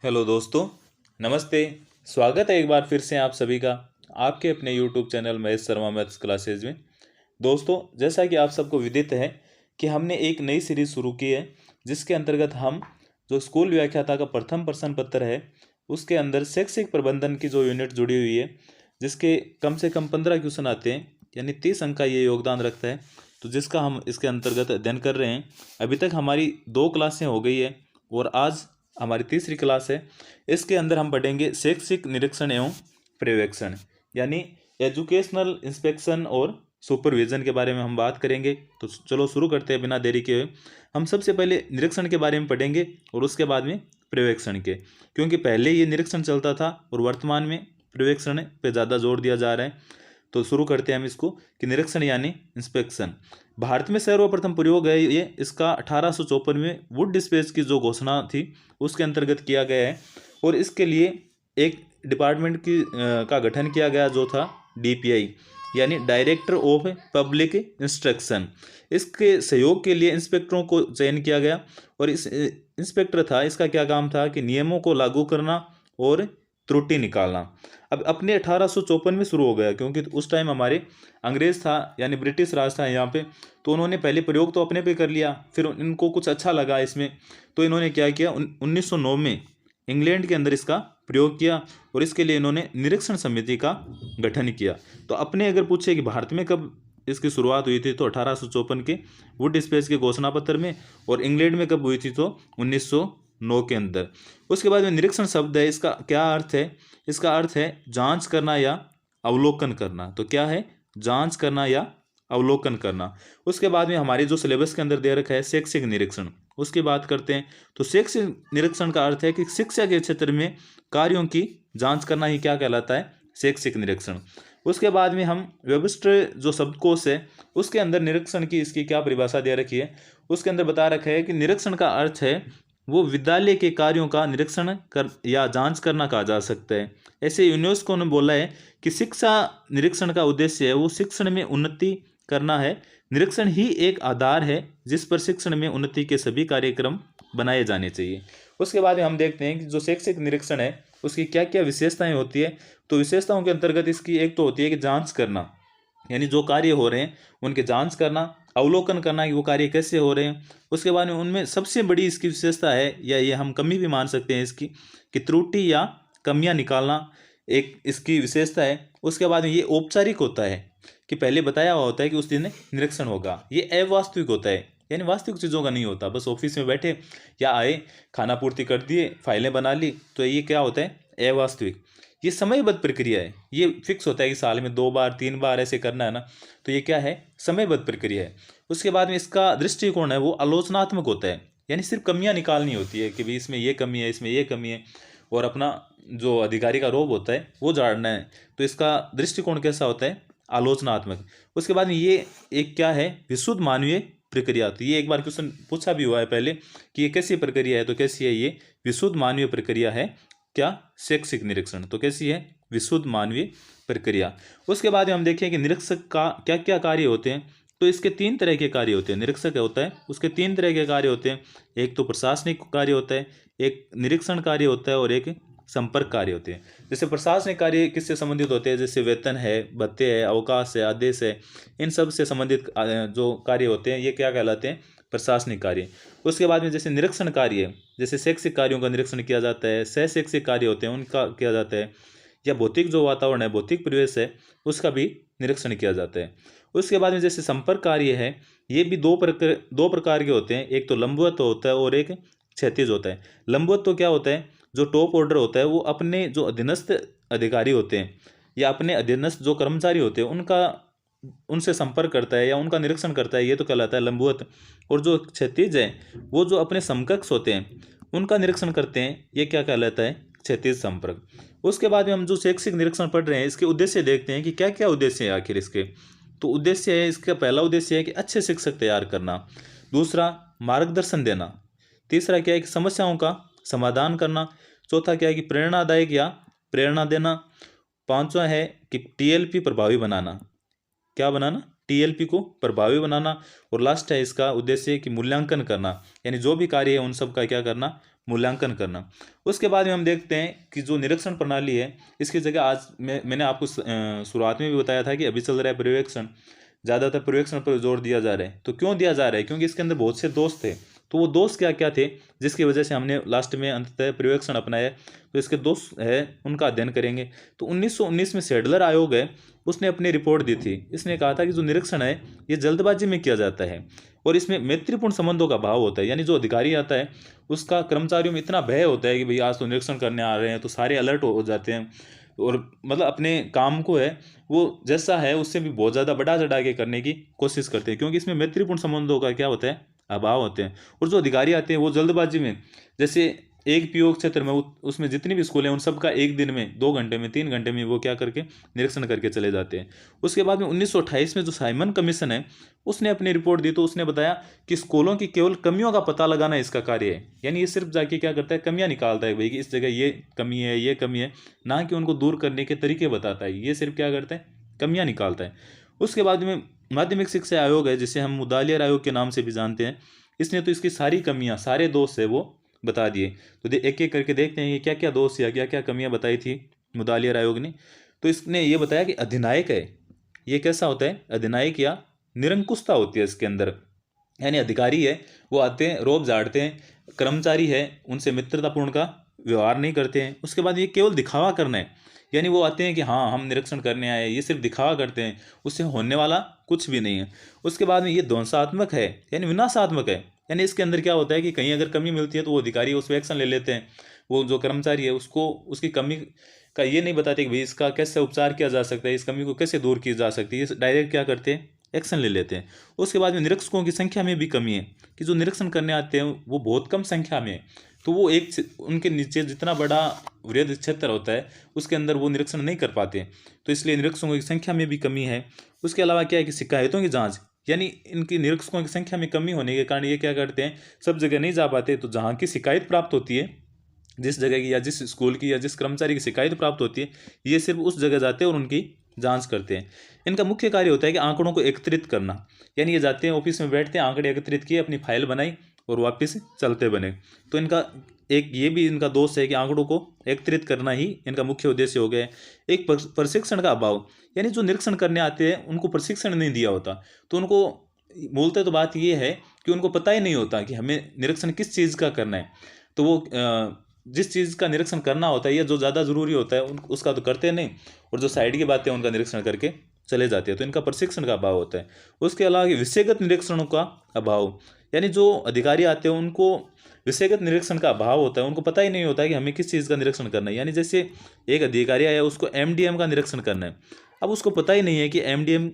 Hello दोस्तों, नमस्ते। स्वागत है एक बार फिर से आप सभी का आपके अपने YouTube channel Mahesh Sharma maths classes में। दोस्तों, जैसा कि आप सबको विदित है कि हमने एक नई सीरीज शुरू की है जिसके अंतर्गत हम जो स्कूल व्याख्याता का प्रथम प्रश्न पत्र है उसके अंदर शैक्षिक प्रबंधन की जो यूनिट जुड़ी हुई है जिसके कम से कम 15 क्वेश्चन आते हैं, यानी 30 अंक का ये योगदान रखता है। तो जिसका हम इसके अंतर्गत अध्ययन कर रहे हैं। अभी तक हमारी 2 क्लासें हो गई है और आज हमारी तीसरी क्लास है। इसके अंदर हम पढ़ेंगे शैक्षिक निरीक्षण एवं पर्यवेक्षण, यानी एजुकेशनल इंस्पेक्शन और सुपरविजन के बारे में हम बात करेंगे। तो चलो शुरू करते हैं बिना देरी के। हम सबसे पहले निरीक्षण के बारे में पढ़ेंगे और उसके बाद में पर्यवेक्षण के, क्योंकि पहले ये निरीक्षण चलता था और वर्तमान में पर्यवेक्षण पे ज़्यादा जोर दिया जा रहा है। तो शुरू करते हैं हम इसको कि निरीक्षण यानी इंस्पेक्शन। भारत में सर्वप्रथम प्रयोग है ये इसका 1854 में वुड डिस्पेच की जो घोषणा थी उसके अंतर्गत किया गया है और इसके लिए एक डिपार्टमेंट का गठन किया गया जो था डीपीआई, यानी डायरेक्टर ऑफ पब्लिक इंस्ट्रक्शन। इसके सहयोग के लिए इंस्पेक्टरों को चयन किया गया और इस इंस्पेक्टर था, इसका क्या काम था कि नियमों को लागू करना और त्रुटि निकालना। अब अपने 1854 में शुरू हो गया, क्योंकि उस टाइम हमारे अंग्रेज था यानी ब्रिटिश राज था यहाँ पे। तो उन्होंने पहले प्रयोग तो अपने पे कर लिया, फिर इनको कुछ अच्छा लगा इसमें, तो इन्होंने क्या किया 1909 में इंग्लैंड के अंदर इसका प्रयोग किया और इसके लिए इन्होंने निरीक्षण समिति का गठन किया। तो अपने अगर पूछे कि भारत में कब इसकी शुरुआत हुई थी तो 1854 के वुड डिस्पेच के घोषणा पत्र में, और इंग्लैंड में कब हुई थी तो 1909 के अंदर। उसके बाद में निरीक्षण शब्द है, इसका क्या अर्थ है? इसका अर्थ है जांच करना या अवलोकन करना। तो क्या है? जांच करना या अवलोकन करना। उसके बाद में हमारे जो सिलेबस के अंदर दे रखा है शैक्षिक निरीक्षण, उसकी बात करते हैं। तो शैक्षिक निरीक्षण का अर्थ है कि शिक्षा के क्षेत्र में कार्यों की जांच करना ही क्या कहलाता है? शैक्षिक निरीक्षण। उसके बाद में हम व्यवस्ट्र जो शब्दकोश है उसके अंदर निरीक्षण की इसकी क्या परिभाषा दे रखी है, उसके अंदर बता रखा है कि निरीक्षण का अर्थ है वो विद्यालय के कार्यों का निरीक्षण कर या जांच करना कहा जा सकता है। ऐसे यूनेस्को ने बोला है कि शिक्षा निरीक्षण का उद्देश्य है वो शिक्षण में उन्नति करना है। निरीक्षण ही एक आधार है जिस पर शिक्षण में उन्नति के सभी कार्यक्रम बनाए जाने चाहिए। उसके बाद हम देखते हैं कि जो शैक्षिक निरीक्षण है उसकी क्या क्या विशेषताएं होती है। तो विशेषताओं के अंतर्गत इसकी एक तो होती है कि जांच करना, यानी जो कार्य हो रहे हैं उनके जांच करना, अवलोकन करना कि वो कार्य कैसे हो रहे हैं। उसके बाद में उनमें सबसे बड़ी इसकी विशेषता है, या ये हम कमी भी मान सकते हैं इसकी, कि त्रुटि या कमियां निकालना एक इसकी विशेषता है। उसके बाद में ये औपचारिक होता है कि पहले बताया हुआ होता है कि उस दिन निरीक्षण होगा। ये अवास्तविक होता है, यानी वास्तविक चीज़ों का नहीं होता, बस ऑफिस में बैठे या आए खाना पूर्ति कर दिए फाइलें बना ली, तो ये क्या होता है? अवास्तविक। ये समयबद्ध प्रक्रिया है, ये फिक्स होता है कि साल में 2 बार 3 बार ऐसे करना है ना, तो ये क्या है? समयबद्ध प्रक्रिया है। उसके बाद में इसका दृष्टिकोण है वो आलोचनात्मक होता है, यानी सिर्फ कमियां निकालनी होती है कि भाई इसमें ये कमी है, इसमें ये कमी है, और अपना जो अधिकारी का रोब होता है वो झाड़ना है। तो इसका दृष्टिकोण कैसा होता है? आलोचनात्मक। उसके बाद में ये एक क्या है? विशुद्ध मानवीय प्रक्रिया। तो ये एक बार क्वेश्चन पूछा भी हुआ है पहले कि ये कैसी प्रक्रिया है, तो कैसी है? ये विशुद्ध मानवीय प्रक्रिया है। क्या? शैक्षिक निरीक्षण। तो कैसी है? विशुद्ध मानवीय प्रक्रिया। उसके बाद हम देखें कि निरीक्षक का क्या क्या कार्य होते हैं। तो इसके 3 तरह के कार्य होते हैं। निरीक्षक होता है उसके 3 तरह के कार्य होते हैं। एक तो प्रशासनिक कार्य होता है, एक निरीक्षण कार्य होता है और एक संपर्क कार्य होते हैं। जैसे प्रशासनिक कार्य किससे संबंधित होते हैं? जैसे वेतन है, भत्ते है, अवकाश है, आदेश है, इन सब से संबंधित जो कार्य होते हैं ये क्या कहलाते हैं? प्रशासनिक कार्य। उसके बाद में जैसे निरीक्षण कार्य, जैसे शैक्षिक कार्यों का निरीक्षण किया जाता है, सह शैक्षिक कार्य होते हैं उनका किया जाता है, या भौतिक जो वातावरण है, भौतिक परिवेश है, उसका भी निरीक्षण किया जाता है। उसके बाद में जैसे संपर्क कार्य है, ये भी दो प्रकार के होते हैं। एक तो लंबवत होता है और एक क्षैतिज होता है। लंबवत तो क्या होता है? जो टॉप ऑर्डर होता है वो अपने जो अधीनस्थ अधिकारी होते हैं या अपने अधीनस्थ जो कर्मचारी होते हैं उनसे संपर्क करता है या उनका निरीक्षण करता है, ये तो कहलाता है लंबवत। और जो क्षैतिज है वो जो अपने समकक्ष होते हैं उनका निरीक्षण करते हैं, ये क्या कहलाता है? क्षैतिज संपर्क। उसके बाद में हम जो शैक्षिक निरीक्षण पढ़ रहे हैं इसके उद्देश्य देखते हैं कि क्या क्या उद्देश्य है आखिर इसके। तो उद्देश्य है, इसका पहला उद्देश्य है कि अच्छे शिक्षक तैयार करना, दूसरा मार्गदर्शन देना, तीसरा क्या है कि समस्याओं का समाधान करना, चौथा क्या है कि प्रेरणादायक या प्रेरणा देना, पांचवा है कि टीएलपी प्रभावी बनाना। क्या बनाना? टीएलपी को प्रभावी बनाना। और लास्ट है इसका उद्देश्य कि मूल्यांकन करना, यानी जो भी कार्य है उन सब का क्या करना? मूल्यांकन करना। उसके बाद में हम देखते हैं कि जो निरीक्षण प्रणाली है, इसकी जगह आज मैंने आपको शुरुआत में भी बताया था कि अभी चल रहा है पर्यवेक्षण, ज़्यादातर पर्यवेक्षण पर जोर दिया जा रहा है। तो क्यों दिया जा रहा है? क्योंकि इसके अंदर बहुत से दोष थे। तो वो दोष क्या क्या थे जिसकी वजह से हमने लास्ट में अंततः पर्यवेक्षण अपनाया? तो इसके दोष है, उनका अध्ययन करेंगे। तो 1919 में सैडलर आयोग है, उसने अपनी रिपोर्ट दी थी। इसने कहा था कि जो निरीक्षण है ये जल्दबाजी में किया जाता है और इसमें मैत्रीपूर्ण संबंधों का अभाव होता है। यानी जो अधिकारी आता है उसका कर्मचारियों में इतना भय होता है कि भाई आज तो निरीक्षण करने आ रहे हैं, तो सारे अलर्ट हो जाते हैं और मतलब अपने काम को है वो जैसा है उससे भी बहुत ज़्यादा बढ़ा चढ़ा के करने की कोशिश करते हैं, क्योंकि इसमें मैत्रीपूर्ण संबंधों का क्या होता है, अभाव होते हैं। और जो अधिकारी आते हैं वो जल्दबाजी में, जैसे एक पीओ क्षेत्र में उसमें जितनी भी स्कूल हैं उन सब का एक दिन में, 2 घंटे में, 3 घंटे में वो क्या करके निरीक्षण करके चले जाते हैं। उसके बाद में 1928 में जो साइमन कमीशन है उसने अपनी रिपोर्ट दी, तो उसने बताया कि स्कूलों की केवल कमियों का पता लगाना इसका कार्य है। यानी ये सिर्फ जाके क्या करता है, कमियां निकालता है भाई कि इस जगह ये कमी है, ये कमी है, ना कि उनको दूर करने के तरीके बताता है। ये सिर्फ क्या करता है, कमियां निकालता है। उसके बाद में माध्यमिक शिक्षा आयोग है, जिसे हम मुदालियर आयोग के नाम से भी जानते हैं, इसने तो इसकी सारी कमियां, सारे दोष है वो बता दिए। तो एक एक करके देखते हैं कि क्या क्या दोष या क्या क्या कमियां बताई थी मुदालियर आयोग ने। तो इसने ये बताया कि अधिनायक है, ये कैसा होता है, अधिनायक या निरंकुशता होती है इसके अंदर। यानी अधिकारी है वो आते हैं, रोब झाड़ते हैं, कर्मचारी है उनसे मित्रतापूर्ण का व्यवहार नहीं करते हैं। उसके बाद ये केवल दिखावा करना है, यानी वो आते हैं कि हाँ हम निरीक्षण करने आए, ये सिर्फ दिखावा करते हैं, उससे होने वाला कुछ भी नहीं है। उसके बाद में ये ध्वंसात्मक है यानी विनाशात्मक है। यानी इसके अंदर क्या होता है कि कहीं अगर कमी मिलती है तो वो अधिकारी उस पर एक्शन ले लेते हैं। वो जो कर्मचारी है उसको उसकी कमी का ये नहीं बताते कि भाई इसका कैसे उपचार किया जा सकता है, इस कमी को कैसे दूर की जा सकती है, डायरेक्ट क्या करते हैं, एक्शन ले लेते हैं। उसके बाद में निरीक्षकों की संख्या में भी कमी है कि जो निरीक्षण करने आते हैं वो बहुत कम संख्या में है। तो वो उनके नीचे जितना बड़ा वृहद क्षेत्र होता है उसके अंदर वो निरीक्षण नहीं कर पाते, तो इसलिए निरीक्षकों की संख्या में भी कमी है। उसके अलावा क्या है कि शिकायतों की जांच, यानी इनकी निरीक्षकों की संख्या में कमी होने के कारण ये क्या करते हैं, सब जगह नहीं जा पाते। तो जहाँ की शिकायत प्राप्त होती है, जिस जगह की या जिस स्कूल की या जिस कर्मचारी की शिकायत प्राप्त होती है, ये सिर्फ उस जगह जाते हैं और उनकी जांच करते हैं। इनका मुख्य कार्य होता है कि आंकड़ों को एकत्रित करना। यानी ये जाते हैं ऑफिस में, बैठते हैं, आंकड़े एकत्रित किए, अपनी फाइल बनाई और वापस चलते बने। तो इनका एक ये भी इनका दोष है कि आंकड़ों को एकत्रित करना ही इनका मुख्य उद्देश्य हो गया है। एक प्रशिक्षण का अभाव, यानी जो निरीक्षण करने आते हैं उनको प्रशिक्षण नहीं दिया होता। तो उनको बोलते तो बात ये है कि उनको पता ही नहीं होता कि हमें निरीक्षण किस चीज़ का करना है। तो वो जिस चीज़ का निरीक्षण करना होता है या जो ज़्यादा ज़रूरी होता है उसका तो करते नहीं, और जो साइड की बातें उनका निरीक्षण करके चले जाते हैं। तो इनका प्रशिक्षण का अभाव होता है। उसके अलावा विषयगत निरीक्षणों का अभाव, यानी जो अधिकारी आते हैं उनको विषयगत निरीक्षण का अभाव होता है, उनको पता ही नहीं होता है कि हमें किस चीज़ का निरीक्षण करना है। यानी जैसे एक अधिकारी आया, उसको एमडीएम का निरीक्षण करना है, अब उसको पता ही नहीं है कि एमडीएम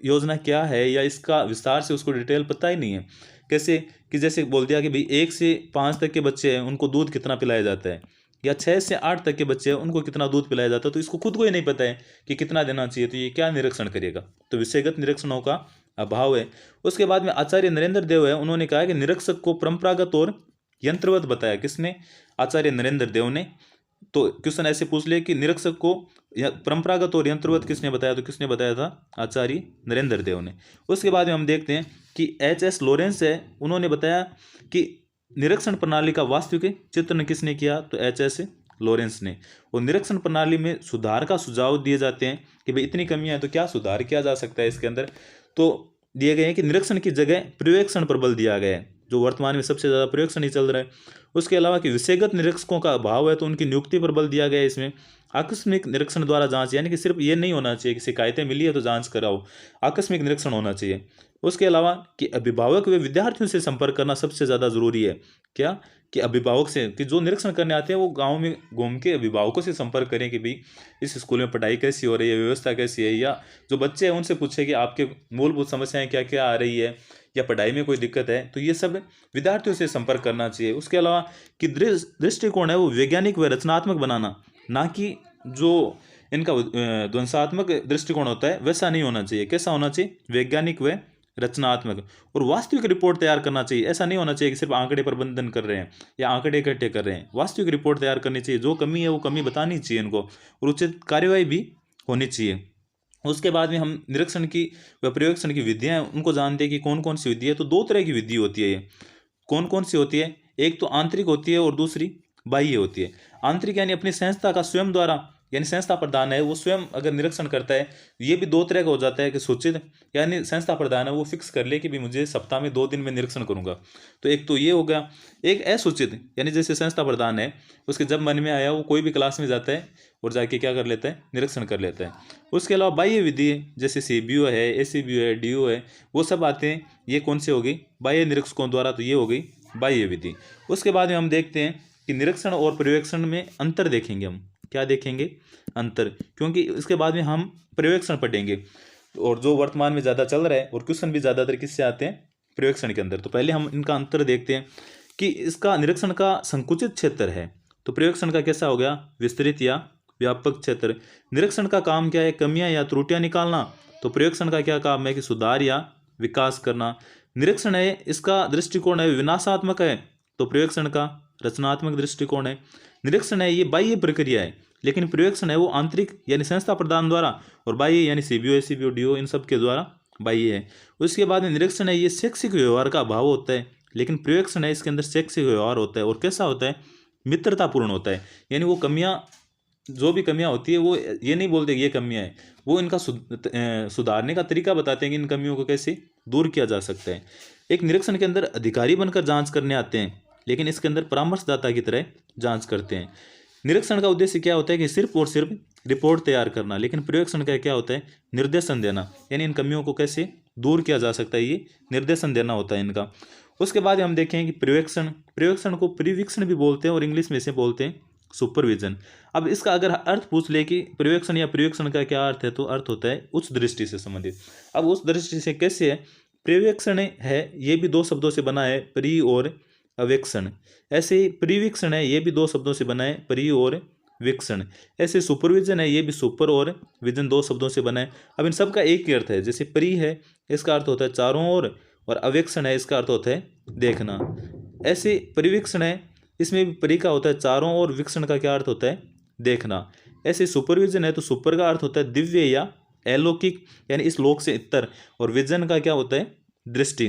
योजना क्या है या इसका विस्तार से उसको डिटेल पता ही नहीं है। कैसे कि जैसे बोल दिया कि भाई 1 से 5 तक के बच्चे हैं उनको दूध कितना पिलाया जाता है, या 6 से 8 तक के बच्चे हैं उनको कितना दूध पिलाया जाता है, तो इसको खुद को ही नहीं पता है कि कितना देना चाहिए, तो ये क्या निरीक्षण करेगा। तो विषयगत निरीक्षणों का अभाव है। उसके बाद में आचार्य नरेंद्र देव है, उन्होंने कहा कि निरीक्षक को परंपरागत और यंत्रवत बताया। किसने? आचार्य नरेंद्र देव ने। तो क्वेश्चन ऐसे पूछ ले कि निरीक्षक को परंपरागत और यंत्रवत किसने बताया, तो किसने बताया था? आचार्य नरेंद्र देव ने। उसके बाद में हम देखते हैं कि एच.एस. लॉरेंस है, उन्होंने बताया कि निरीक्षण प्रणाली का वास्तविक चित्रण किसने किया, तो एच.एस. लॉरेंस ने। और निरीक्षण प्रणाली में सुधार का सुझाव दिए जाते हैं कि भाई इतनी कमियां हैं तो क्या सुधार किया जा सकता है इसके अंदर। तो दिए गए हैं कि निरीक्षण की जगह पर्यवेक्षण पर बल दिया गया है, जो वर्तमान में सबसे ज़्यादा पर्यवेक्षण ही चल रहा है। उसके अलावा कि विषयगत निरीक्षकों का अभाव है, तो उनकी नियुक्ति पर बल दिया गया है इसमें। आकस्मिक निरीक्षण द्वारा जांच, यानी कि सिर्फ ये नहीं होना चाहिए कि शिकायतें मिली है तो जांच कराओ, आकस्मिक निरीक्षण होना चाहिए। उसके अलावा कि अभिभावक व विद्यार्थियों से संपर्क करना सबसे ज़्यादा जरूरी है। क्या? कि अभिभावक से, कि जो निरीक्षण करने आते हैं वो गाँव में घूम के अभिभावकों से संपर्क करें कि भाई इस स्कूल में पढ़ाई कैसी हो रही है, व्यवस्था कैसी है, या जो बच्चे हैं उनसे पूछे कि आपके मूलभूत समस्याएं क्या क्या आ रही है या पढ़ाई में कोई दिक्कत है। तो ये सब विद्यार्थियों से संपर्क करना चाहिए। उसके अलावा कि दृष्टिकोण है वो वैज्ञानिक व रचनात्मक बनाना, ना कि जो इनका ध्वंसात्मक दृष्टिकोण होता है वैसा नहीं होना चाहिए। कैसा होना चाहिए? वैज्ञानिक व रचनात्मक। और वास्तविक रिपोर्ट तैयार करना चाहिए। ऐसा नहीं होना चाहिए कि सिर्फ आंकड़े प्रबंधन कर रहे हैं या आंकड़े इकट्ठे कर रहे हैं। वास्तविक रिपोर्ट तैयार करनी चाहिए, जो कमी है वो कमी बतानी चाहिए इनको, और उचित कार्यवाही भी होनी चाहिए। उसके बाद में हम निरीक्षण की व पर्यवेक्षण की विधियाँ उनको जानते हैं कि कौन कौन सी विधि है। तो 2 तरह की विधि होती है ये। कौन कौन सी होती है? एक तो आंतरिक होती है और दूसरी बाह्य होती है। आंतरिक यानी अपनी संस्था का स्वयं द्वारा, यानी संस्था प्रधान है वो स्वयं अगर निरीक्षण करता है, ये भी दो तरह का हो जाता है कि सूचित यानी संस्था प्रधान है वो फिक्स कर ले कि भी मुझे सप्ताह में 2 दिन में निरीक्षण करूंगा, तो एक तो ये हो गया। एक असूचित यानी जैसे संस्था प्रधान है, उसके जब मन में आया वो कोई भी क्लास में जाता है और जाके क्या कर लेता है, निरीक्षण कर लेता है। उसके अलावा बाह्य विधि है, जैसे CBO है, ACBO है, DO है, वो सब आते हैं। ये कौन से हो गई, बाह्य निरीक्षकों द्वारा, तो ये हो गई बाह्य विधि। उसके बाद में हम देखते हैं कि निरीक्षण और पर्यवेक्षण में अंतर देखेंगे। हम क्या देखेंगे, अंतर, क्योंकि इसके बाद में हम पर्यवेक्षण पढ़ेंगे और जो वर्तमान में ज़्यादा चल रहा है और क्वेश्चन भी ज़्यादातर किससे आते हैं, पर्यवेक्षण के अंदर। तो पहले हम इनका अंतर देखते हैं कि इसका निरीक्षण का संकुचित क्षेत्र है, तो पर्यवेक्षण का कैसा हो गया, विस्तृत या व्यापक क्षेत्र। निरीक्षण का काम क्या है, कमियां या त्रुटियां निकालना, तो पर्यवेक्षण का क्या काम है कि सुधार या विकास करना। निरीक्षण है इसका दृष्टिकोण है विनाशात्मक है, तो पर्यवेक्षण का रचनात्मक दृष्टिकोण है। निरीक्षण है ये बाह्य प्रक्रिया है, लेकिन पर्यवेक्षण है वो आंतरिक यानी संस्था प्रदान द्वारा, और बाह्य यानी CBO, ACBO, DO इन सब के द्वारा बाह्य है। उसके बाद में निरीक्षण है ये शैक्षिक व्यवहार का अभाव होता है, लेकिन पर्यवेक्षण है इसके अंदर शैक्षिक व्यवहार होता है, और कैसा होता है, मित्रतापूर्ण होता है। यानी वो कमियां, जो भी कमियां होती है वो ये नहीं बोलते ये कमियां हैं, वो इनका सुधारने का तरीका बताते हैं कि इन कमियों को कैसे दूर किया जा सकता है। एक निरीक्षण के अंदर अधिकारी बनकर जांच करने आते हैं, लेकिन इसके अंदर परामर्शदाता की तरह जांच करते हैं। निरीक्षण का उद्देश्य क्या होता है कि सिर्फ और सिर्फ रिपोर्ट तैयार करना, लेकिन पर्यवेक्षण का क्या होता है, निर्देशन देना, यानी इन कमियों को कैसे दूर किया जा सकता है, ये निर्देशन देना होता है इनका। उसके बाद हम देखें कि पर्यवेक्षण, पर्यवेक्षण को परिवीक्षण भी बोलते हैं और इंग्लिश में से बोलते हैं सुपरविजन। अब इसका अगर अर्थ पूछ ले कि पर्यवेक्षण या पर्यवेक्षण का क्या अर्थ है, तो अर्थ होता है उच्च दृष्टि से संबंधित। अब उस दृष्टि से कैसे है, पर्यवेक्षण है ये भी 2 शब्दों से बना है, परि और अवेक्षण। ऐसे ही परिवीक्षण है ये भी 2 शब्दों से बना है, परि और वीक्षण। ऐसे सुपरविजन है ये भी सुपर और विजन 2 शब्दों से बना है। अब इन सब का एक ही अर्थ है, जैसे परि है इसका अर्थ होता है चारों ओर, और अवेक्षण है इसका अर्थ होता है देखना। ऐसे परिवीक्षण है इसमें भी परि का होता है चारों ओर, वीक्षण का क्या अर्थ होता है, देखना। ऐसे सुपरविजन है तो सुपर का अर्थ होता है दिव्य या अलौकिक, यानी इस लोक से इतर, और विजन का क्या होता है, दृष्टि।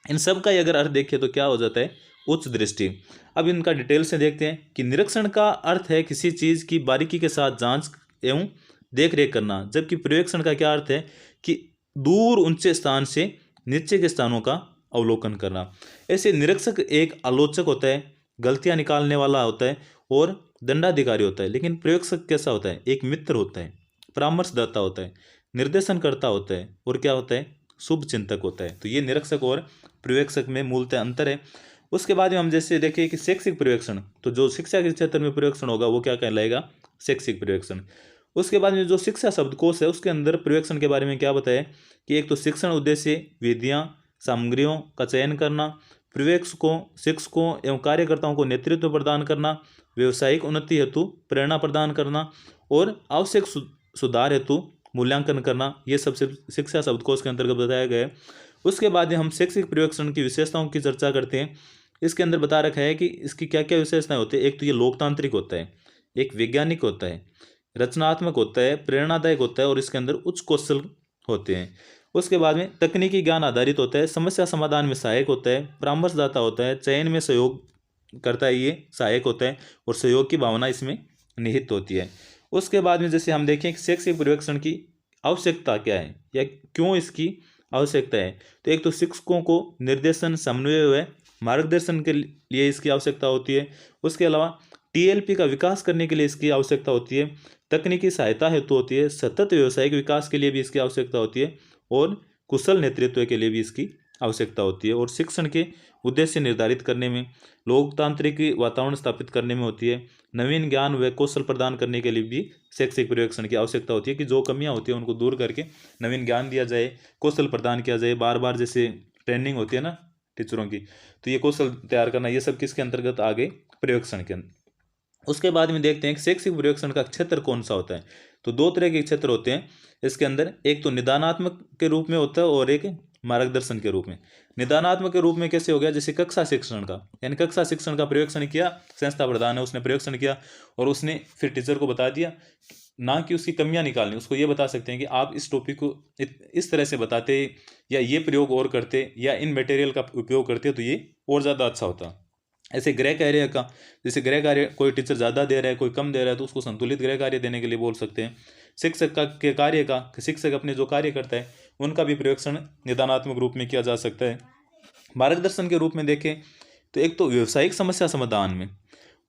इन सब का अगर अर्थ देखें तो क्या हो जाता है, उच्च दृष्टि। अब इनका डिटेल से देखते हैं कि निरीक्षण का अर्थ है किसी चीज की बारीकी के साथ जांच एवं देख रेख करना, जबकि पर्यवेक्षण का क्या अर्थ है कि दूर ऊंचे स्थान से नीचे के स्थानों का अवलोकन करना। ऐसे निरीक्षक एक आलोचक होता है, गलतियां निकालने वाला होता है और दंडाधिकारी होता है, लेकिन पर्यवेक्षक कैसा होता है, एक मित्र होता है, परामर्शदाता होता है, निर्देशन करता होता है, और क्या होता है, शुभ चिंतक होता है। तो ये निरीक्षक और पर्यवेक्षक में मूलतः अंतर है। उसके बाद में हम जैसे देखें कि शैक्षिक पर्यवेक्षण, तो जो शिक्षा के क्षेत्र में पर्यवेक्षण होगा वो क्या कहलाएगा, शैक्षिक पर्यवेक्षण। उसके बाद में जो शिक्षा शब्दकोश है उसके अंदर पर्यवेक्षण के बारे में क्या बताया कि एक तो शिक्षण उद्देश्य, विधियां, सामग्रियों का चयन करना, पर्यवेक्षकों, शिक्षकों एवं कार्यकर्ताओं को नेतृत्व प्रदान करना, व्यवसायिक उन्नति हेतु प्रेरणा प्रदान करना, और आवश्यक सुधार हेतु मूल्यांकन करना, ये सब शिक्षा शब्दकोश के अंतर्गत बताया गया है। उसके बाद हम शैक्षिक पर्यवेक्षण की विशेषताओं की चर्चा करते हैं। इसके अंदर बता रखा है कि इसकी क्या क्या विशेषताएं होती है। एक तो ये लोकतांत्रिक होता है, एक वैज्ञानिक होता है, रचनात्मक होता है, प्रेरणादायक होता है, और इसके अंदर उच्च कौशल होते हैं। उसके बाद में तकनीकी ज्ञान आधारित होता है, समस्या समाधान में सहायक होता है, परामर्शदाता होता है, चयन में सहयोग करता है, ये सहायक होता है, और सहयोग की भावना इसमें निहित होती है। उसके बाद में जैसे हम देखें कि शैक्षिक पर्यवेक्षण की आवश्यकता क्या है या क्यों इसकी आवश्यकता है, तो एक तो शिक्षकों को निर्देशन, समन्वय व मार्गदर्शन के लिए इसकी आवश्यकता होती है। उसके अलावा TLP का विकास करने के लिए इसकी आवश्यकता होती है, तकनीकी सहायता हेतु होती है, सतत व्यावसायिक विकास के लिए भी इसकी आवश्यकता होती है, और कुशल नेतृत्व के लिए भी इसकी आवश्यकता होती है, और शिक्षण के उद्देश्य निर्धारित करने में, लोकतांत्रिक वातावरण स्थापित करने में होती है, नवीन ज्ञान व कौशल प्रदान करने के लिए भी शैक्षिक पर्यवेक्षण की आवश्यकता होती है कि जो कमियां होती हैं उनको दूर करके नवीन ज्ञान दिया जाए, कौशल प्रदान किया जाए। बार बार जैसे ट्रेनिंग होती है ना टीचरों की, तो ये कौशल तैयार करना, ये सब किसके अंतर्गत आ गए, पर्यवेक्षण के अंदर। उसके बाद में देखते हैं कि शैक्षिक पर्यवेक्षण का क्षेत्र कौन सा होता है, तो 2 तरह के क्षेत्र होते हैं इसके अंदर, एक तो निदानात्मक के रूप में होता है और एक मार्गदर्शन के रूप में। निदानात्मक के रूप में कैसे हो गया, जैसे कक्षा शिक्षण का, यानी कक्षा शिक्षण का पर्यवेक्षण किया, संस्था प्रधान है उसने पर्यवेक्षण किया और उसने फिर टीचर को बता दिया, ना कि उसकी कमियां निकालनी, उसको ये बता सकते हैं कि आप इस टॉपिक को इस तरह से बताते या ये प्रयोग और करते या इन मटेरियल का उपयोग करते तो ये और ज़्यादा अच्छा होता। ऐसे गृह कार्य का, जैसे गृह कार्य कोई टीचर ज़्यादा दे रहा है कोई कम दे रहा है तो उसको संतुलित गृह कार्य देने के लिए बोल सकते हैं। शिक्षक का के कार्य का, शिक्षक अपने जो कार्य करता है उनका भी पर्यवेक्षण निदानात्मक रूप में किया जा सकता है। मार्गदर्शन के रूप में देखें तो एक तो व्यवसायिक समस्या समाधान में,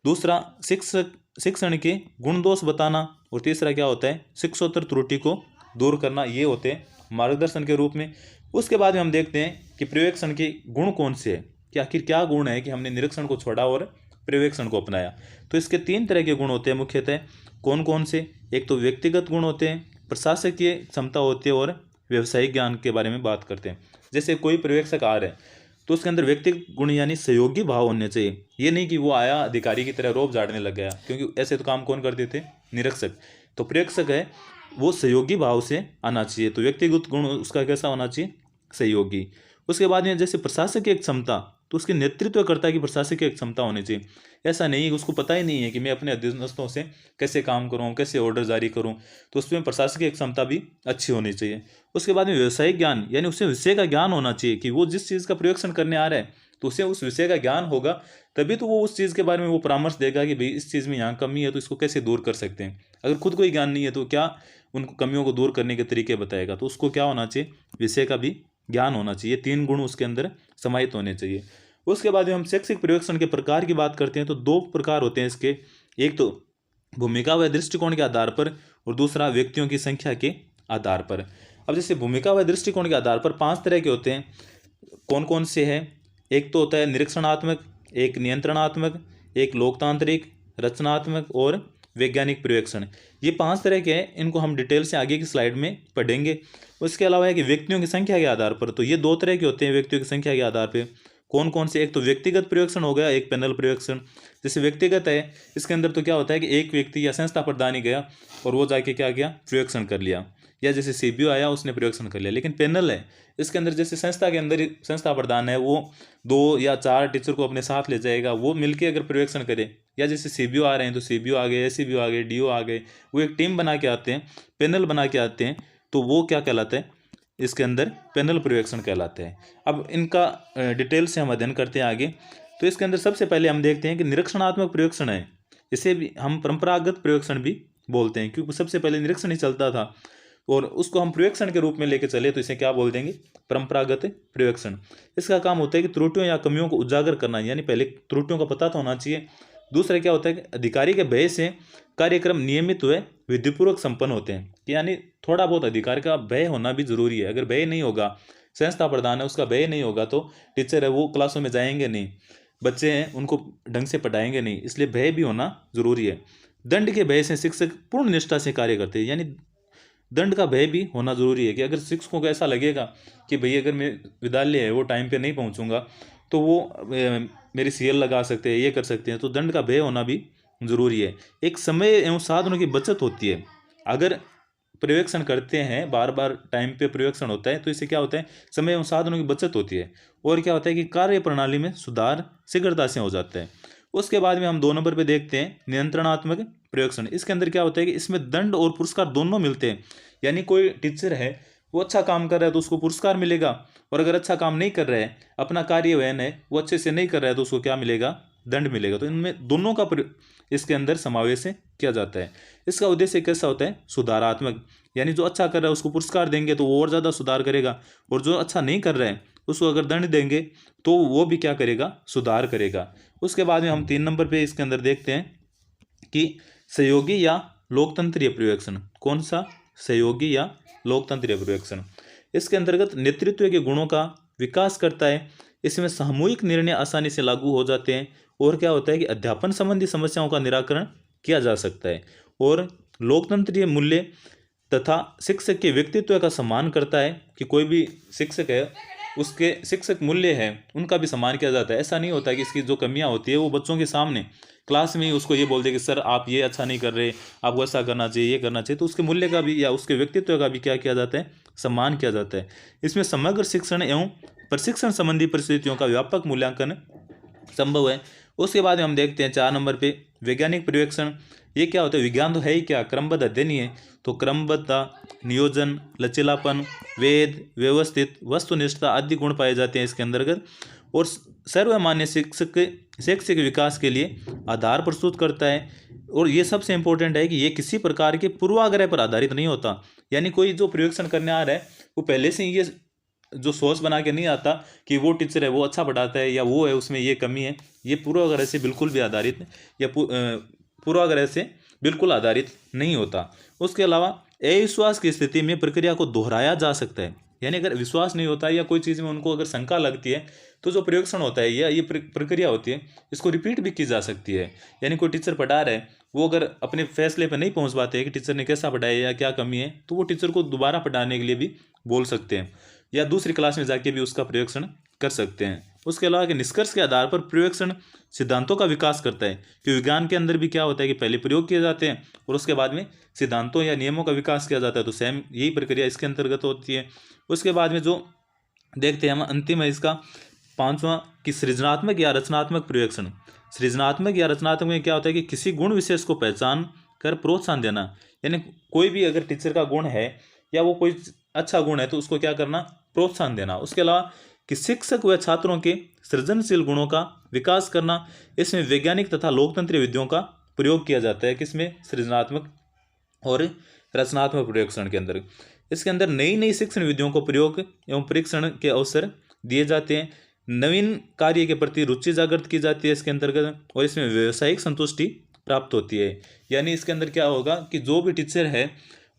दूसरा शिक्षण के गुण दोष बताना, और तीसरा क्या होता है शिक्षोत्तर त्रुटि को दूर करना। ये होते हैं मार्गदर्शन के रूप में। उसके बाद में हम देखते हैं कि पर्यवेक्षण के गुण कौन से हैं, कि आखिर क्या गुण है कि हमने निरीक्षण को छोड़ा और पर्यवेक्षण को अपनाया। तो इसके 3 तरह के गुण होते हैं मुख्यतः। कौन कौन से? एक तो व्यक्तिगत गुण होते हैं, प्रशासकीय क्षमता होती है, और व्यवसायिक ज्ञान के बारे में बात करते हैं। जैसे कोई पर्यवेक्षक आ रहा है तो उसके अंदर व्यक्तिगत गुण यानी सहयोगी भाव होने चाहिए। ये नहीं कि वो आया अधिकारी की तरह रोब झाड़ने लग गया, क्योंकि ऐसे तो काम कौन करते थे? निरीक्षक। तो पर्यवेक्षक है वो सहयोगी भाव से आना चाहिए। तो व्यक्तिगत गुण उसका कैसा होना चाहिए? सहयोगी। उसके बाद में जैसे प्रशासकीय क्षमता, तो उसके नेतृत्व करता की प्रशासकीय क्षमता होनी चाहिए। ऐसा नहीं है उसको पता ही नहीं है कि मैं अपने अधीनस्थों से कैसे काम करूँ, कैसे ऑर्डर जारी करूँ, तो उसमें प्रशासकीय क्षमता भी अच्छी होनी चाहिए। उसके बाद में व्यवसायिक ज्ञान, यानी उसे विषय का ज्ञान होना चाहिए कि वो जिस चीज़ का पर्यवेक्षण करने आ रहा है तो उसे उस विषय का ज्ञान होगा, तभी तो वो उस चीज़ के बारे में वो परामर्श देगा कि भाई इस चीज़ में यहाँ कमी है तो इसको कैसे दूर कर सकते हैं। अगर खुद को ही ज्ञान नहीं है तो क्या उनको कमियों को दूर करने के तरीके बताएगा? तो उसको क्या होना चाहिए? विषय का भी ज्ञान होना चाहिए। 3 गुण उसके अंदर समाहित होने चाहिए। उसके बाद में हम शैक्षिक पर्यवेक्षण के प्रकार की बात करते हैं तो 2 प्रकार होते हैं इसके। एक तो भूमिका व दृष्टिकोण के आधार पर, और दूसरा व्यक्तियों की संख्या के आधार पर। अब जैसे भूमिका व दृष्टिकोण के आधार पर 5 तरह के होते हैं। कौन कौन से हैं? एक तो होता है निरीक्षणात्मक, एक नियंत्रणात्मक, एक लोकतांत्रिक, रचनात्मक और वैज्ञानिक पर्यवेक्षण। ये 5 तरह के हैं। इनको हम डिटेल से आगे की स्लाइड में पढ़ेंगे। उसके अलावा है कि व्यक्तियों की संख्या के आधार पर, तो ये 2 तरह के होते हैं व्यक्तियों की संख्या के आधार पर। कौन कौन से? एक तो व्यक्तिगत पर्यवेक्षण हो गया, एक पैनल पर्यवेक्षण। जैसे व्यक्तिगत है इसके अंदर तो क्या होता है कि एक व्यक्ति या संस्था प्रधान ही गया और वो जाके क्या किया? पर्यवेक्षण कर लिया। या जैसे सीबीओ आया उसने पर्यवेक्षण कर लिया। लेकिन पैनल है इसके अंदर जैसे संस्था के अंदर ही संस्था प्रधान है वो 2 या 4 टीचर को अपने साथ ले जाएगा, वो मिलके अगर पर्यवेक्षण करे, या जैसे सीबीओ आ रहे हैं तो सीबीओ आ गए, एसीबीओ आ गए, डीओ आ गए, वो एक टीम बना के आते हैं, पैनल बना के आते हैं, तो वो क्या कहलाता है? इसके अंदर पैनल पर्यवेक्षण कहलाते हैं। अब इनका डिटेल से हम अध्ययन करते हैं आगे। तो इसके अंदर सबसे पहले हम देखते हैं कि निरीक्षणात्मक पर्यवेक्षण है, इसे भी हम परंपरागत पर्यवेक्षण भी बोलते हैं, क्योंकि सबसे पहले निरीक्षण ही चलता था और उसको हम पर्यवेक्षण के रूप में लेके चले तो इसे क्या बोल देंगे? परंपरागत पर्यवेक्षण। इसका काम होता है कि त्रुटियों या कमियों को उजागर करना, यानी पहले त्रुटियों का पता तो होना चाहिए। दूसरा क्या होता है कि अधिकारी के भय से कार्यक्रम नियमित हुए विधिपूर्वक संपन्न होते हैं, कि यानी थोड़ा बहुत अधिकार का भय होना भी जरूरी है। अगर भय नहीं होगा, संस्था प्रधान है उसका भय नहीं होगा तो टीचर है वो क्लासों में जाएंगे नहीं, बच्चे हैं उनको ढंग से पढ़ाएंगे नहीं, इसलिए भय भी होना जरूरी है। दंड के भय से शिक्षक पूर्ण निष्ठा से कार्य करते हैं, यानी दंड का भय भी होना जरूरी है कि अगर शिक्षकों को ऐसा लगेगा कि भाई अगर मैं विद्यालय है वो टाइम पे नहीं पहुंचूंगा तो वो मेरी सीएल लगा सकते हैं, ये कर सकते हैं, तो दंड का भय होना भी जरूरी है। एक समय एवं साधनों की बचत होती है। अगर पर्यवेक्षण करते हैं, बार बार टाइम पे पर्यवेक्षण होता है तो इससे क्या होता है? समय एवं साधनों की बचत होती है, और क्या होता है कि कार्य प्रणाली में सुधार शीघ्रता से हो जाता है। उसके बाद में हम 2 नंबर पे देखते हैं नियंत्रणात्मक पर्यवेक्षण। इसके अंदर क्या होता है कि इसमें दंड और पुरस्कार दोनों मिलते हैं। यानी कोई टीचर है वो अच्छा काम कर रहा है तो उसको पुरस्कार मिलेगा, और अगर अच्छा काम नहीं कर रहा है, अपना कार्यवहन है वो अच्छे से नहीं कर रहा है तो उसको क्या मिलेगा? दंड मिलेगा। तो इनमें दोनों का इसके अंदर समावेश किया जाता है। इसका उद्देश्य कैसा होता है? सुधारात्मक, यानी जो अच्छा कर रहा है उसको पुरस्कार देंगे तो वो और ज़्यादा सुधार करेगा, और जो अच्छा नहीं कर रहा है उसको अगर दंड देंगे तो वो भी क्या करेगा? सुधार करेगा। उसके बाद में हम 3 नंबर पे इसके अंदर देखते हैं कि सहयोगी या लोकतंत्रीय पर्यवेक्षण। कौन सा? सहयोगी या लोकतंत्रीय पर्यवेक्षण। इसके अंतर्गत नेतृत्व के गुणों का विकास करता है। इसमें सामूहिक निर्णय आसानी से लागू हो जाते हैं, और क्या होता है कि अध्यापन संबंधी समस्याओं का निराकरण किया जा सकता है, और लोकतंत्रीय मूल्य तथा शिक्षक के व्यक्तित्व का सम्मान करता है कि कोई भी शिक्षक है उसके शिक्षक मूल्य है उनका भी सम्मान किया जाता है। ऐसा नहीं होता कि इसकी जो कमियां होती है वो बच्चों के सामने क्लास में ही उसको ये बोल दे कि सर आप ये अच्छा नहीं कर रहे, आपको ऐसा करना चाहिए, ये करना चाहिए, तो उसके मूल्य का भी या उसके व्यक्तित्व का भी क्या किया जाता है? सम्मान किया जाता है। इसमें समग्र शिक्षण एवं प्रशिक्षण संबंधी परिस्थितियों का व्यापक मूल्यांकन संभव है। उसके बाद हम देखते हैं 4 नंबर पे वैज्ञानिक पर्यवेक्षण। ये क्या होता है? विज्ञान तो है ही क्या, क्रमबद्ध अध्ययन ही है, तो क्रमबद्धता, नियोजन, लचीलापन, वेद, व्यवस्थित, वस्तुनिष्ठता आदि गुण पाए जाते हैं इसके अंतर्गत। और सर्वमान्य शिक्षक शैक्षिक विकास के लिए आधार प्रस्तुत करता है। और ये सबसे इम्पोर्टेंट है कि ये किसी प्रकार के पूर्वाग्रह पर आधारित नहीं होता, यानी कोई जो पर्यवेक्षण करने आ रहा है वो पहले से ही ये जो सोच बना के नहीं आता कि वो टीचर है वो अच्छा पढ़ाता है या वो है उसमें ये कमी है। ये पूर्वाग्रह से बिल्कुल भी आधारित या पूर्वाग्रह से बिल्कुल आधारित नहीं होता। उसके अलावा अविश्वास की स्थिति में प्रक्रिया को दोहराया जा सकता है, यानी अगर विश्वास नहीं होता या कोई चीज़ में उनको अगर शंका लगती है तो जो पर्यवेक्षण होता है या ये प्रक्रिया होती है इसको रिपीट भी की जा सकती है। यानी कोई टीचर पढ़ा रहा है, वो अगर अपने फैसले पर नहीं पहुंच पाते हैं कि टीचर ने कैसा पढ़ाया या क्या कमी है, तो वो टीचर को दोबारा पढ़ाने के लिए भी बोल सकते हैं या दूसरी क्लास में जाके भी उसका पर्यवेक्षण कर सकते हैं। उसके अलावा कि निष्कर्ष के आधार पर पर्यवेक्षण सिद्धांतों का विकास करता है, कि विज्ञान के अंदर भी क्या होता है कि पहले प्रयोग किए जाते हैं और उसके बाद में सिद्धांतों या नियमों का विकास किया जाता है, तो सेम यही प्रक्रिया इसके अंतर्गत होती है। उसके बाद में जो देखते हैं हम अंतिम है इसका 5वां कि सृजनात्मक या रचनात्मक पर्यवेक्षण। सृजनात्मक या रचनात्मक में क्या होता है कि किसी गुण विशेष को पहचान कर प्रोत्साहन देना, यानी कोई भी अगर टीचर का गुण है या वो कोई अच्छा गुण है तो उसको क्या करना, प्रोत्साहन देना। उसके अलावा कि शिक्षक व छात्रों के सृजनशील गुणों का विकास करना, इसमें वैज्ञानिक तथा लोकतंत्रीय विधियों का प्रयोग किया जाता है, किसमें, सृजनात्मक और रचनात्मक पर्यवेक्षण के अंदर। इसके अंदर नई नई शिक्षण विधियों को प्रयोग एवं परीक्षण के अवसर दिए जाते हैं, नवीन कार्य के प्रति रुचि जागृत की जाती है इसके अंतर्गत, और इसमें व्यावसायिक संतुष्टि प्राप्त होती है। यानी इसके अंदर क्या होगा कि जो भी टीचर है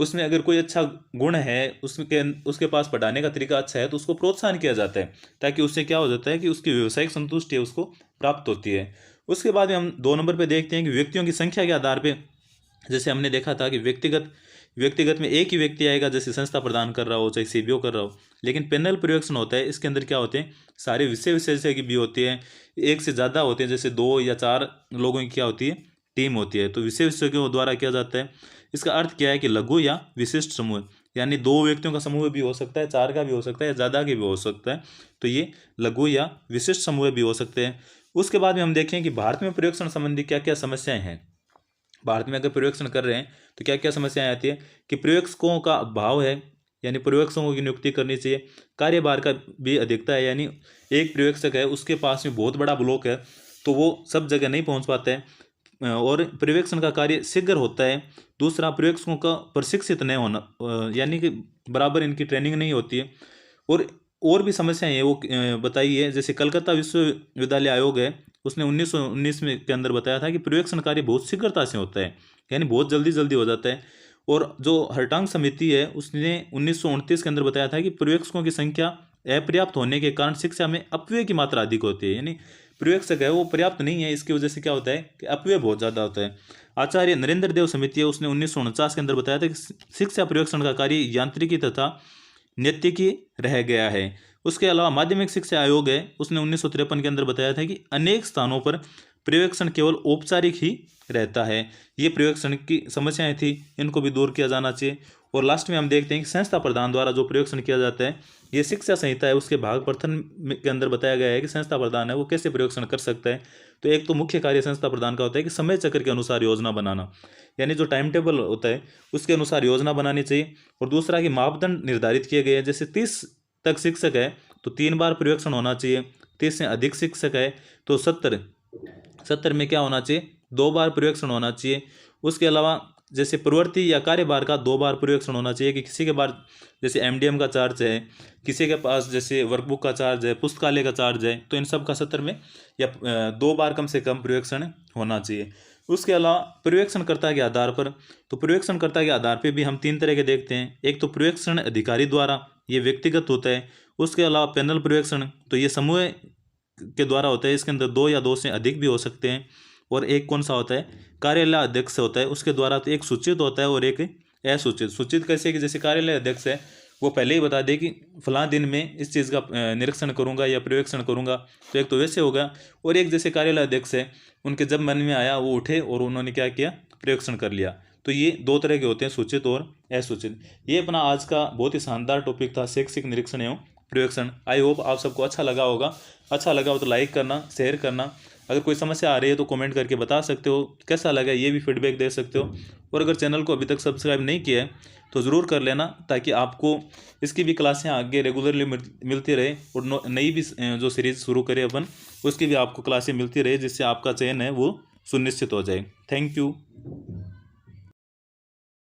उसमें अगर कोई अच्छा गुण है, उसके पास पढ़ाने का तरीका अच्छा है, तो उसको प्रोत्साहन किया जाता है, ताकि उससे क्या हो जाता है कि उसकी व्यावसायिक संतुष्टि है उसको प्राप्त होती है। उसके बाद में हम 2 नंबर पे देखते हैं कि व्यक्तियों की संख्या के आधार पे, जैसे हमने देखा था कि व्यक्तिगत में एक ही व्यक्ति आएगा, जैसे संस्था प्रदान कर रहा हो चाहे सीबीओ कर रहा हो, लेकिन पैनल पर्यवेक्षण होता है, इसके अंदर क्या होते हैं, सारे विषय विशेषज्ञ भी होते हैं, एक से ज़्यादा होते हैं, जैसे 2 या 4 लोगों की क्या होती है, टीम होती है, तो विषय विशेषज्ञों द्वारा किया जाता है। इसका अर्थ क्या है कि लघु या विशिष्ट समूह, यानी 2 व्यक्तियों का समूह भी हो सकता है, 4 का भी हो सकता है, ज़्यादा के भी हो सकता है, तो ये लघु या विशिष्ट समूह भी हो सकते हैं। उसके बाद में हम देखें कि भारत में पर्यवेक्षण संबंधी क्या क्या समस्याएं हैं। भारत में अगर पर्यवेक्षण कर रहे हैं तो क्या क्या समस्याएं आती है कि पर्यवेक्षकों का अभाव है, यानी पर्यवेक्षकों की नियुक्ति करनी चाहिए। कार्यभार का भी अधिकता है, यानी एक पर्यवेक्षक है उसके पास में बहुत बड़ा ब्लॉक है तो वो सब जगह नहीं पहुंच पाता है, और पर्यवेक्षण का कार्य शीघ्र होता है। दूसरा, पर्यवेक्षकों का प्रशिक्षित नहीं होना, यानी कि बराबर इनकी ट्रेनिंग नहीं होती है। और भी समस्याएं हैं वो बताई है, जैसे कलकत्ता विश्वविद्यालय आयोग है, उसने 1919 में के अंदर बताया था कि पर्यवेक्षण कार्य बहुत शीघ्रता से होता है, यानी बहुत जल्दी जल्दी हो जाता है। और जो हर्टांग समिति है उसने 1929 के अंदर बताया था कि पर्यवेक्षकों की संख्या अपर्याप्त होने के कारण शिक्षा में अपव्यय की मात्रा अधिक होती है, यानी पर्यवेक्षक है वो पर्याप्त नहीं है, इसकी वजह से क्या होता है कि अपव्यय बहुत ज़्यादा होता है। आचार्य नरेंद्र देव समिति है, उसने 1949 के अंदर बताया था कि शिक्षा पर्यवेक्षण का कार्य यांत्रिकी तथा नैतिकी रह गया है। उसके अलावा माध्यमिक शिक्षा आयोग है, उसने 1953 के अंदर बताया था कि अनेक स्थानों पर पर्यवेक्षण केवल औपचारिक ही रहता है। ये पर्यवेक्षण की समस्याएं थी, इनको भी दूर किया जाना चाहिए। और लास्ट में हम देखते हैं कि संस्था प्रधान द्वारा जो पर्यवेक्षण किया जाता है, ये शिक्षा संहिता है उसके भाग प्रथम के अंदर बताया गया है कि संस्था प्रधान है वो कैसे पर्यवेक्षण कर सकता है। तो एक तो मुख्य कार्य संस्था प्रधान का होता है कि समय चक्र के अनुसार योजना बनाना, यानी जो टाइम टेबल होता है उसके अनुसार योजना बनानी चाहिए। और दूसरा कि मापदंड निर्धारित किए गए हैं, जैसे 30 तक शिक्षक है तो 3 बार पर्यवेक्षण होना चाहिए, 30 से अधिक शिक्षक है तो 70 में क्या होना चाहिए, 2 बार पर्यवेक्षण होना चाहिए। उसके अलावा जैसे प्रवृत्ति या कार्यभार का 2 बार पर्यवेक्षण होना चाहिए, कि किसी के पास जैसे एमडीएम का चार्ज है, किसी के पास जैसे वर्कबुक का चार्ज है, पुस्तकालय का चार्ज है, तो इन सब का 70 में या 2 बार कम से कम पर्यवेक्षण होना चाहिए। उसके अलावा पर्यवेक्षणकर्ता के आधार पर, तो पर्यवेक्षणकर्ता के आधार पर भी हम 3 तरह के देखते हैं। एक तो पर्यवेक्षण अधिकारी द्वारा, ये व्यक्तिगत होता है। उसके अलावा पैनल पर्यवेक्षण, तो ये समूह के द्वारा होता है, इसके अंदर 2 या 2 से अधिक भी हो सकते हैं। और एक कौन सा होता है, कार्यालय अध्यक्ष होता है, उसके द्वारा तो एक सूचित होता है और एक असूचित। सूचित कैसे कि जैसे कार्यालय अध्यक्ष है वो पहले ही बता दे कि फलां दिन में इस चीज़ का निरीक्षण करूंगा या पर्यवेक्षण करूंगा, तो एक तो वैसे होगा। और एक जैसे कार्यालय अध्यक्ष है, उनके जब मन में आया वो उठे और उन्होंने क्या किया, पर्यवेक्षण कर लिया। तो ये 2 तरह के होते हैं, सूचित और असूचित। ये अपना आज का बहुत ही शानदार टॉपिक था, शैक्षिक निरीक्षण एवं पर्यवेक्षण। आई होप आप सबको अच्छा लगा होगा। अच्छा लगा हो तो लाइक करना, शेयर करना। अगर कोई समस्या आ रही है तो कमेंट करके बता सकते हो, कैसा लगा ये भी फीडबैक दे सकते हो। और अगर चैनल को अभी तक सब्सक्राइब नहीं किया है तो ज़रूर कर लेना, ताकि आपको इसकी भी क्लासें आगे रेगुलरली मिलती रहे, और नई भी जो सीरीज़ शुरू करें अपन उसकी भी आपको क्लासें मिलती रहे, जिससे आपका चयन है वो सुनिश्चित हो जाए। Thank you.